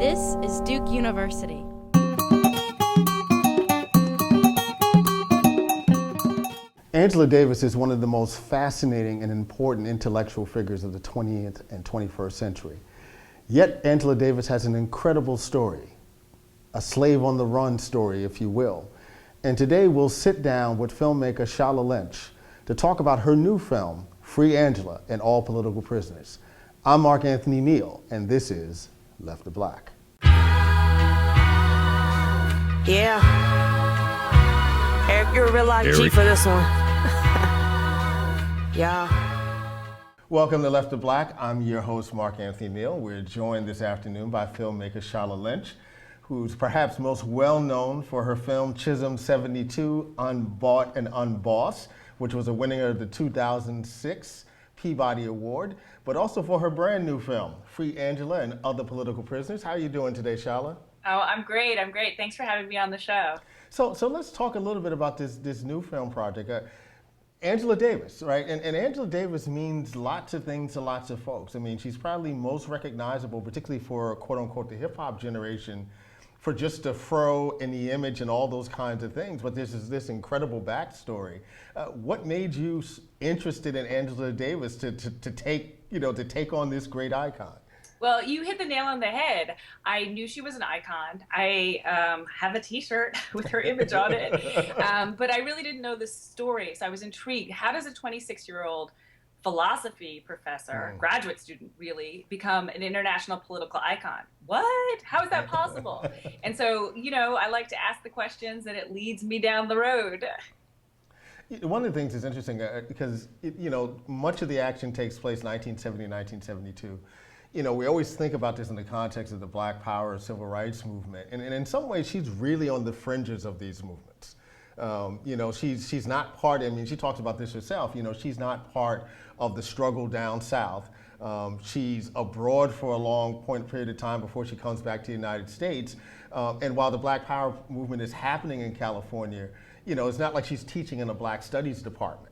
This is Duke University. Angela Davis is one of the most fascinating and important intellectual figures of the 20th and 21st century. Yet Angela Davis has an incredible story, a slave on the run story, if you will. And today we'll sit down with filmmaker Shola Lynch to talk about her new film, Free Angela and All Political Prisoners. I'm Anthony Neal, and this is Left to Black. Yeah. Eric, you're a real live G for this one. Yeah. Welcome to Left to Black. I'm your host, Anthony Neal. We're joined this afternoon by filmmaker Shola Lynch, who's perhaps most well known for her film Chisholm 72, Unbought and Unbossed, which was a winner of the 2006 Peabody Award, but also for her brand new film, Free Angela and Other Political Prisoners. How are you doing today, Shola? Oh, I'm great. Thanks for having me on the show. So let's talk a little bit about this new film project. Angela Davis, right? And Angela Davis means lots of things to lots of folks. I mean, she's probably most recognizable, particularly for quote unquote the hip hop generation, for just the fro and the image and all those kinds of things. But this is this incredible backstory. What made you interested in Angela Davis to take on this great icon? Well, you hit the nail on the head. I knew she was an icon. I have a T-shirt with her image on it, but I really didn't know the story, so I was intrigued. How does a 26-year-old philosophy professor, graduate student really, become an international political icon? What? How is that possible? And so, I like to ask the questions and it leads me down the road. One of the things that's interesting, because much of the action takes place 1970, 1972. We always think about this in the context of the Black Power civil rights movement. And in some ways, she's really on the fringes of these movements. She's not part, she talks about this herself, she's not part of the struggle down south. She's abroad for a long period of time before she comes back to the United States. And while the Black Power movement is happening in California, it's not like she's teaching in a Black Studies department.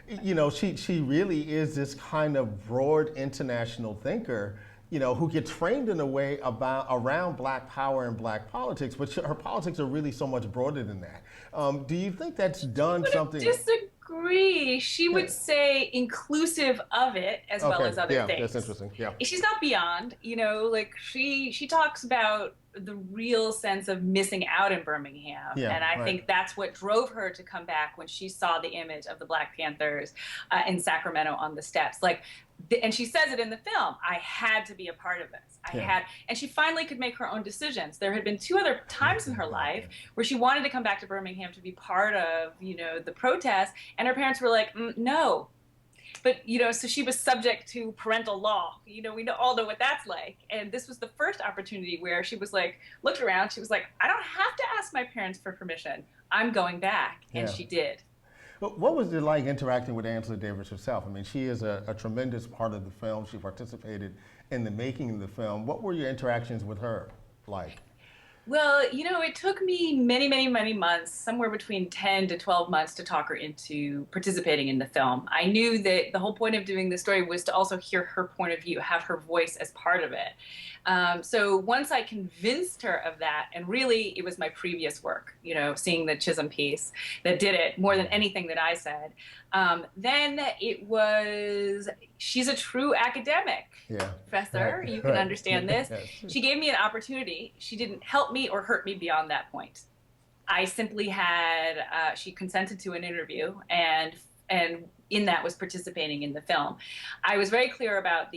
She really is this kind of broad international thinker, who gets framed in a way around Black power and Black politics, but her politics are really so much broader than that. Do you think that's done something? Disagree. She would say inclusive of it as well as other things. That's interesting. Yeah. She's not beyond, she talks about the real sense of missing out in Birmingham. And I think that's what drove her to come back when she saw the image of the Black Panthers in Sacramento on the steps. And she says it in the film, I had to be a part of this. And she finally could make her own decisions. There had been two other times in her life where she wanted to come back to Birmingham to be part of, the protest, and her parents were like, no. But, so she was subject to parental law. We all know what that's like. And this was the first opportunity where she was looked around, she was like, I don't have to ask my parents for permission. I'm going back. And she did. But what was it like interacting with Angela Davis herself? She is a tremendous part of the film. She participated in the making of the film. What were your interactions with her like? Well, it took me many, many, many months, somewhere between 10 to 12 months to talk her into participating in the film. I knew that the whole point of doing this story was to also hear her point of view, have her voice as part of it. So once I convinced her of that, and really it was my previous work, seeing the Chisholm piece that did it more than anything that I said, then it was, she's a true academic, professor, you can understand this. She gave me an opportunity. She didn't help me or hurt me beyond that point. I simply had, she consented to an interview, and in that was participating in the film. I was very clear about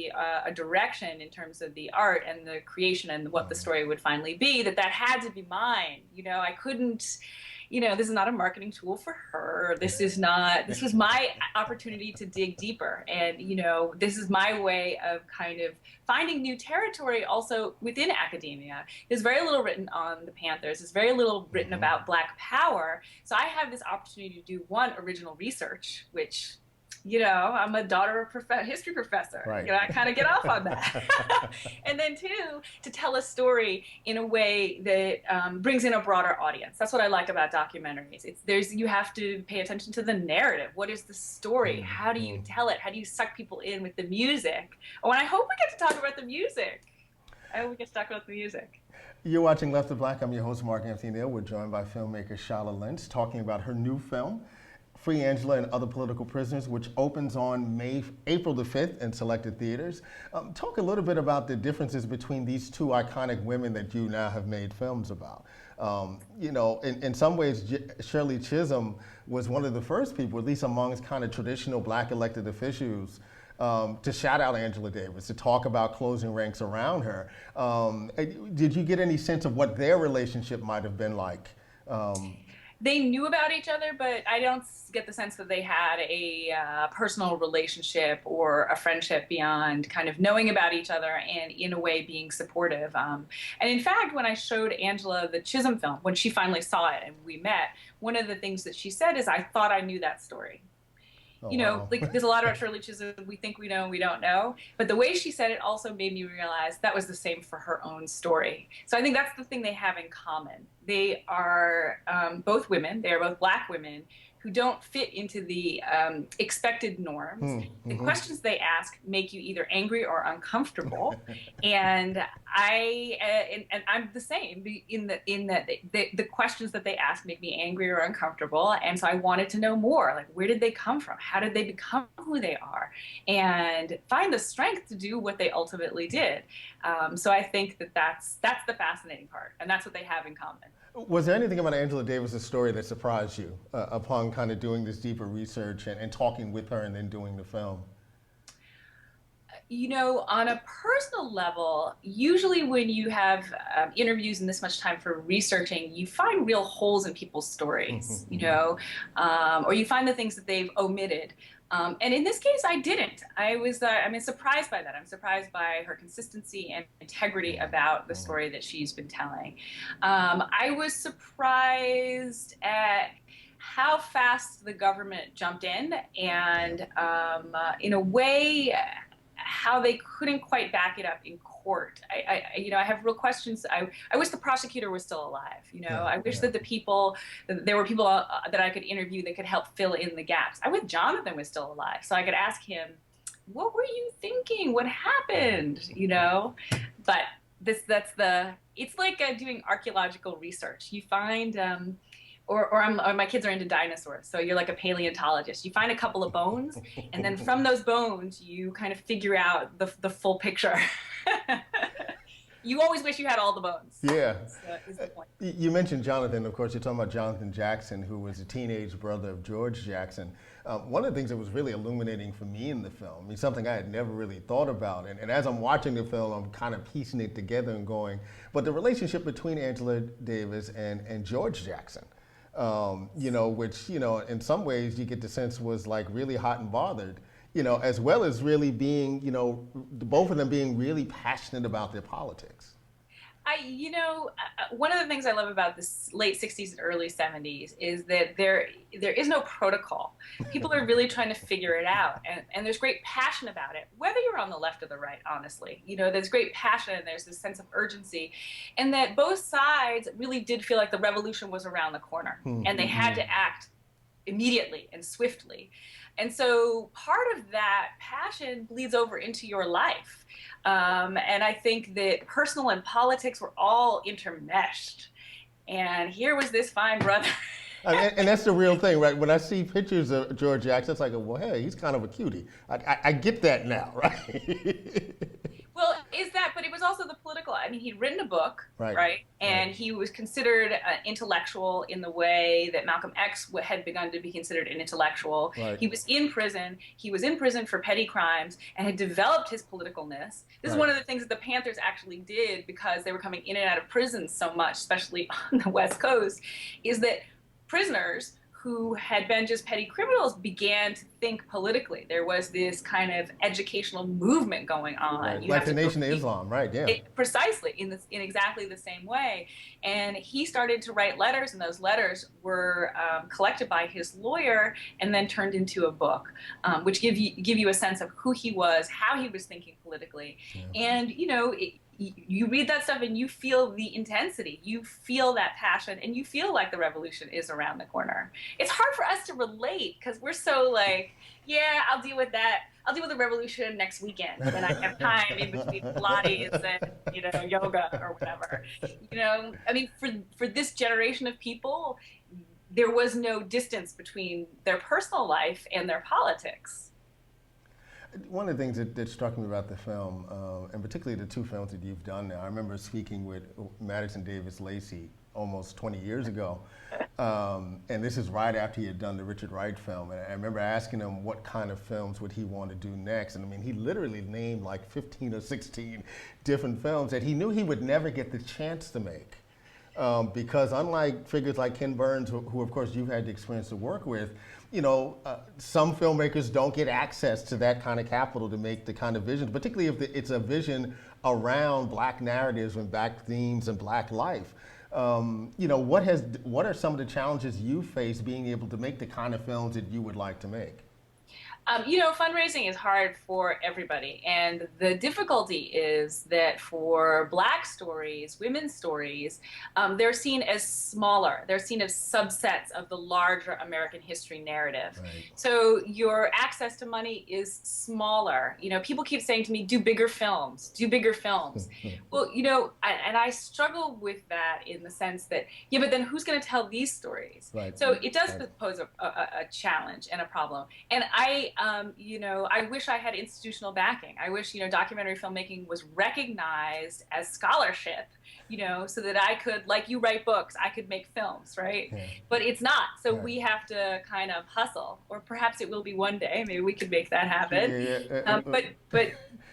a direction in terms of the art and the creation and what the story would finally be, that had to be mine. I couldn't, this is not a marketing tool for her. This was my opportunity to dig deeper. And, this is my way of kind of finding new territory also within academia. There's very little written on the Panthers. There's very little written about Black power. So I have this opportunity to do one, original research, which, I'm a daughter of a history professor. I kind of get off on that. And then two, to tell a story in a way that brings in a broader audience. That's what I like about documentaries. You have to pay attention to the narrative. What is the story? How do you tell it? How do you suck people in with the music? Oh, and I hope we get to talk about the music. I hope we get stuck with the music. You're watching Left of Black. I'm your host, Mark Anthony Neal. We're joined by filmmaker Shola Lynch, talking about her new film, Free Angela and Other Political Prisoners, which opens on April the 5th in selected theaters. Talk a little bit about the differences between these two iconic women that you now have made films about. You know, in some ways, Shirley Chisholm was one of the first people, at least amongst kind of traditional Black elected officials, to shout out Angela Davis, to talk about closing ranks around her. Did you get any sense of what their relationship might have been like? They knew about each other, but I don't get the sense that they had a personal relationship or a friendship beyond kind of knowing about each other and in a way being supportive. And in fact, when I showed Angela the Chisholm film, when she finally saw it and we met, one of the things that she said is, I thought I knew that story. Oh, you know, wow. like there's a lot about Shirley Chisholm we think we know and we don't know. But the way she said it also made me realize that was the same for her own story. So I think that's the thing they have in common. They are both women. They are both Black women who don't fit into the expected norms. The questions they ask make you either angry or uncomfortable, and I'm the same in that the questions that they ask make me angry or uncomfortable, and so I wanted to know more. Like, where did they come from? How did they become who they are? And find the strength to do what they ultimately did. So I think that's the fascinating part, and that's what they have in common. Was there anything about Angela Davis's story that surprised you upon kind of doing this deeper research and talking with her and then doing the film? You know, on a personal level, usually when you have interviews and this much time for researching, you find real holes in people's stories, you know, or you find the things that they've omitted. And in this case, I didn't. I'm surprised by that. I'm surprised by her consistency and integrity about the story that she's been telling. I was surprised at how fast the government jumped in and, in a way, how they couldn't quite back it up in court. I have real questions. I wish the prosecutor was still alive. You know, I wish that there were people that I could interview that could help fill in the gaps. I wish Jonathan was still alive so I could ask him, what were you thinking? What happened? You know, but it's like doing archaeological research. You find, or my kids are into dinosaurs, so you're like a paleontologist. You find a couple of bones, and then from those bones, you kind of figure out the full picture. You always wish you had all the bones. Yeah. Is the point. You mentioned Jonathan, of course. You're talking about Jonathan Jackson, who was a teenage brother of George Jackson. One of the things that was really illuminating for me in the film, I mean, something I had never really thought about, and as I'm watching the film, I'm kind of piecing it together and going, but the relationship between Angela Davis and George Jackson. You know, which, you know, in some ways you get the sense was like really hot and bothered, you know, as well as really being, you know, both of them being really passionate about their politics. One of the things I love about the late 60s and early 70s is that there is no protocol. People are really trying to figure it out, and there's great passion about it, whether you're on the left or the right, honestly. You know, there's great passion, and there's this sense of urgency, and that both sides really did feel like the revolution was around the corner, and they had to act immediately and swiftly. And so part of that passion bleeds over into your life. And I think that personal and politics were all intermeshed. And here was this fine brother. And that's the real thing, right? When I see pictures of George Jackson, it's like, well, hey, he's kind of a cutie. I get that now, right? Well, but it was also the political. I mean, he'd written a book, right? And he was considered intellectual in the way that Malcolm X had begun to be considered an intellectual. Right. He was in prison. He was in prison for petty crimes and had developed his politicalness. This is one of the things that the Panthers actually did because they were coming in and out of prison so much, especially on the West Coast, is that prisoners who had been just petty criminals began to think politically. There was this kind of educational movement going on. Right. Like the Nation of Islam, right? Yeah. Precisely in exactly the same way. And he started to write letters, and those letters were collected by his lawyer and then turned into a book, which give you a sense of who he was, how he was thinking politically, and you know. you read that stuff and you feel the intensity, you feel that passion, and you feel like the revolution is around the corner. It's hard for us to relate because we're so like, yeah, I'll deal with that. I'll deal with the revolution next weekend when I have time in between Pilates and, yoga or whatever. I mean, for this generation of people, there was no distance between their personal life and their politics. One of the things that struck me about the film, and particularly the two films that you've done now, I remember speaking with Madison Davis Lacey almost 20 years ago, and this is right after he had done the Richard Wright film, and I remember asking him what kind of films would he want to do next, and I mean, he literally named like 15 or 16 different films that he knew he would never get the chance to make. Because unlike figures like Ken Burns, who of course you've had the experience to work with, some filmmakers don't get access to that kind of capital to make the kind of vision, particularly if it's a vision around Black narratives and Black themes and Black life. What are some of the challenges you face being able to make the kind of films that you would like to make? Fundraising is hard for everybody. And the difficulty is that for Black stories, women's stories, they're seen as smaller. They're seen as subsets of the larger American history narrative. Right. So your access to money is smaller. People keep saying to me, do bigger films, do bigger films. Well, and I struggle with that in the sense that, yeah, but then who's going to tell these stories? Right. So it does pose a challenge and a problem. And I wish I had institutional backing. I wish, documentary filmmaking was recognized as scholarship, so that I could, like you write books, I could make films, right? Yeah. But it's not. So we have to kind of hustle, or perhaps it will be one day. Maybe we could make that happen.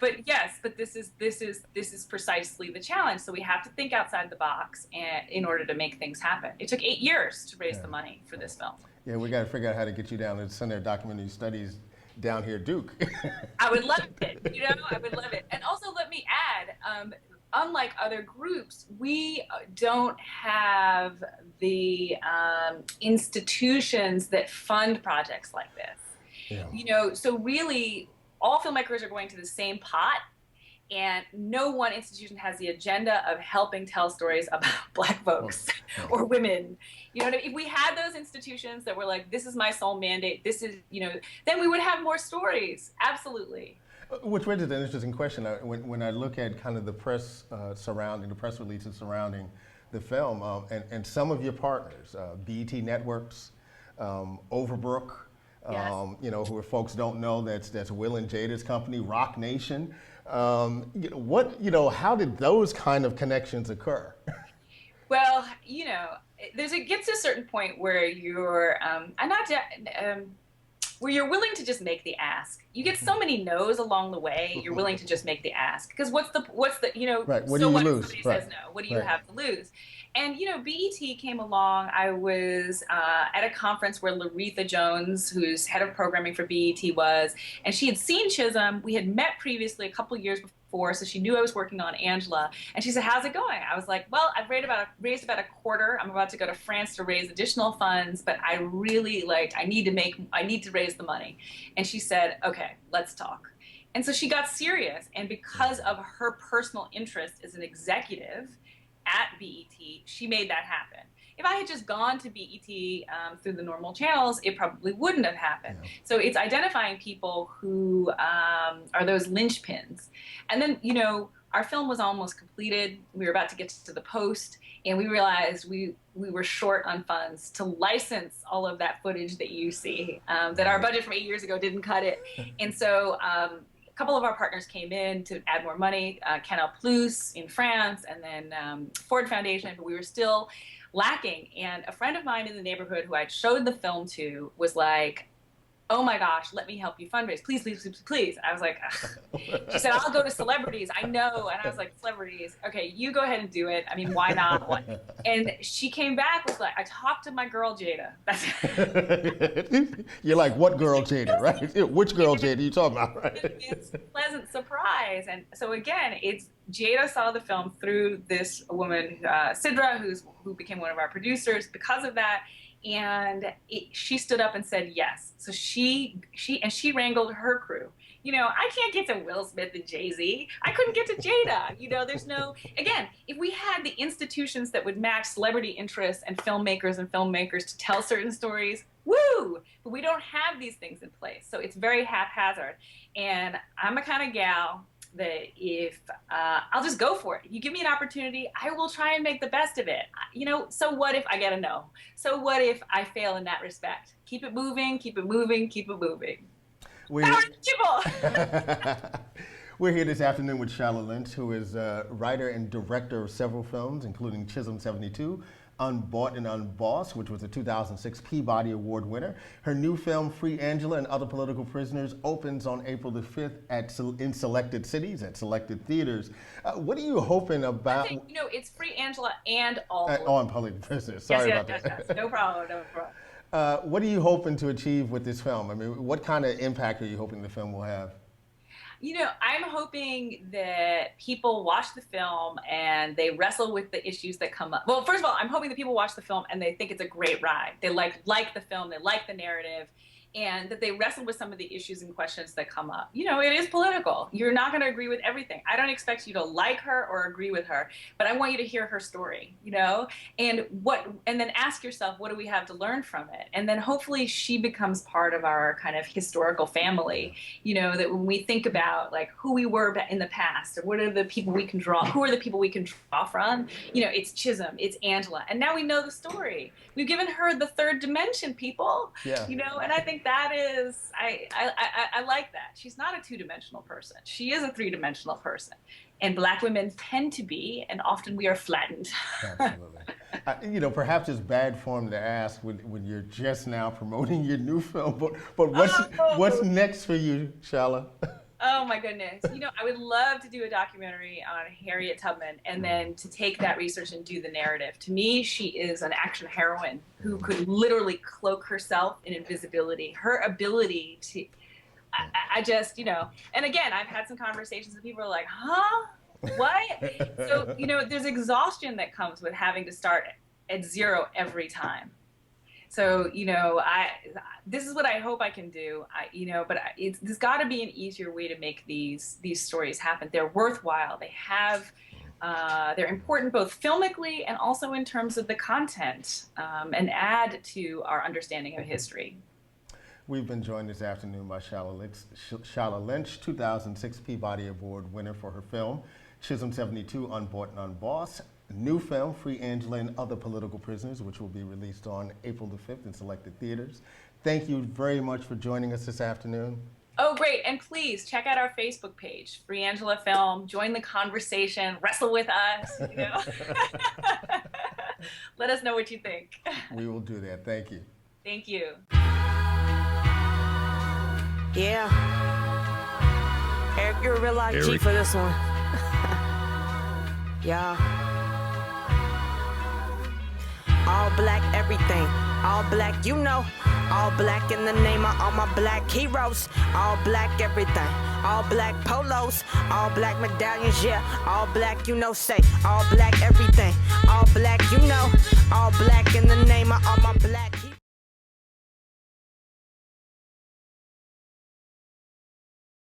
But yes, but this is precisely the challenge. So we have to think outside the box in order to make things happen. It took 8 years to raise the money for this film. Yeah, we got to figure out how to get you down to the Center of Documentary Studies down here at Duke. I would love it. I would love it. And also, let me add, unlike other groups, we don't have the institutions that fund projects like this. Yeah. So really, all filmmakers are going to the same pot, and no one institution has the agenda of helping tell stories about Black folks or women. If we had those institutions that were like, this is my sole mandate, this is, then we would have more stories. Absolutely. Which raises an interesting question. When I look at kind of the press surrounding, the press releases surrounding the film, and some of your partners, BET Networks, Overbrook, yes. Who folks don't know, that's Will and Jada's company, Rock Nation. How did those kind of connections occur? Well, it gets to a certain point where you're, where you're willing to just make the ask. You get so many no's along the way, you're willing to just make the ask. Because what's the right. What so do you what lose? If somebody right. says no? What do you have to lose? And BET came along. I was at a conference where Laretha Jones, who's head of programming for BET, was, and she had seen Chisholm. We had met previously a couple years before, so she knew I was working on Angela. And she said, "How's it going?" I was like, "Well, I've raised about a quarter. I'm about to go to France to raise additional funds, but I really I need to raise the money." And she said, "Okay, let's talk." And so she got serious, and because of her personal interest as an executive at BET, she made that happen. If I had just gone to BET through the normal channels, it probably wouldn't have happened. Yeah. So it's identifying people who are those linchpins. And then, our film was almost completed. We were about to get to the post, and we realized we were short on funds to license all of that footage that you see, that our budget from 8 years ago didn't cut it. And so a couple of our partners came in to add more money, Canal Plus in France, and then Ford Foundation, but we were still lacking. And a friend of mine in the neighborhood who I'd showed the film to was like, "Oh my gosh, let me help you fundraise. Please, please, please, please." And I was like, ugh. She said, "I'll go to celebrities." I know. And I was like, "Celebrities, okay, you go ahead and do it. I mean, why not?" And she came back with I talked to my girl, Jada. You're like, what girl, Jada, right? Which girl, Jada, you talking about, right? It's a pleasant surprise. And so again, Jada saw the film through this woman, Sidra, who became one of our producers because of that. And she stood up and said yes. So she wrangled her crew. I can't get to Will Smith and Jay-Z. I couldn't get to Jada. There's no, again, if we had the institutions that would match celebrity interests and filmmakers to tell certain stories, woo! But we don't have these things in place. So it's very haphazard. And I'm a kind of gal that if I'll just go for it. You give me an opportunity, I will try and make the best of it. So what if I get a no? So what if I fail in that respect? Keep it moving, keep it moving, keep it moving. Power to people! We're here this afternoon with Shola Lynch, who is a writer and director of several films, including Chisholm 72, Unbought and Unbossed, which was a 2006 Peabody Award winner. Her new film, Free Angela and Other Political Prisoners, opens on April the 5th in selected cities, at selected theaters. What are you hoping about? It's Free Angela and all political prisoners. Sorry about that. Yes. No problem. What are you hoping to achieve with this film? I mean, what kind of impact are you hoping the film will have? I'm hoping that people watch the film and they wrestle with the issues that come up. Well, first of all, I'm hoping that people watch the film and they think it's a great ride. They like the film, they like the narrative, and that they wrestle with some of the issues and questions that come up. It is political. You're not going to agree with everything. I don't expect you to like her or agree with her, but I want you to hear her story, and then ask yourself, what do we have to learn from it? And then hopefully she becomes part of our kind of historical family, that when we think about like who we were in the past, or what are the people we can draw, who are the people we can draw from, it's Chisholm, it's Angela, and now we know the story. We've given her the third dimension, people, and I think that is, I like that. She's not a two-dimensional person. She is a three-dimensional person. And Black women tend to be, and often we are flattened. Absolutely. Perhaps it's bad form to ask when you're just now promoting your new film, but what's next for you, Shola? Oh my goodness. I would love to do a documentary on Harriet Tubman and then to take that research and do the narrative. To me, she is an action heroine who could literally cloak herself in invisibility. Her ability to, I just, and again, I've had some conversations with people who are like, huh? What? So, there's exhaustion that comes with having to start at zero every time. So, this is what I hope I can do, but there's got to be an easier way to make these stories happen. They're worthwhile. They're important both filmically and also in terms of the content, and add to our understanding of history. We've been joined this afternoon by Shola Lynch, 2006 Peabody Award winner for her film, Chisholm 72, Unbought and Unbossed. New film, Free Angela and Other Political Prisoners, which will be released on April the 5th in selected theaters. Thank you very much for joining us this afternoon. Oh, great. And please check out our Facebook page, Free Angela Film. Join the conversation. Wrestle with us. Let us know what you think. We will do that. Thank you. Thank you. Yeah. Eric, you're a real life G for this one. Yeah. All black everything, all black all black in the name of all my black heroes, all black everything, all black polos, all black medallions, yeah, all black say, all black everything.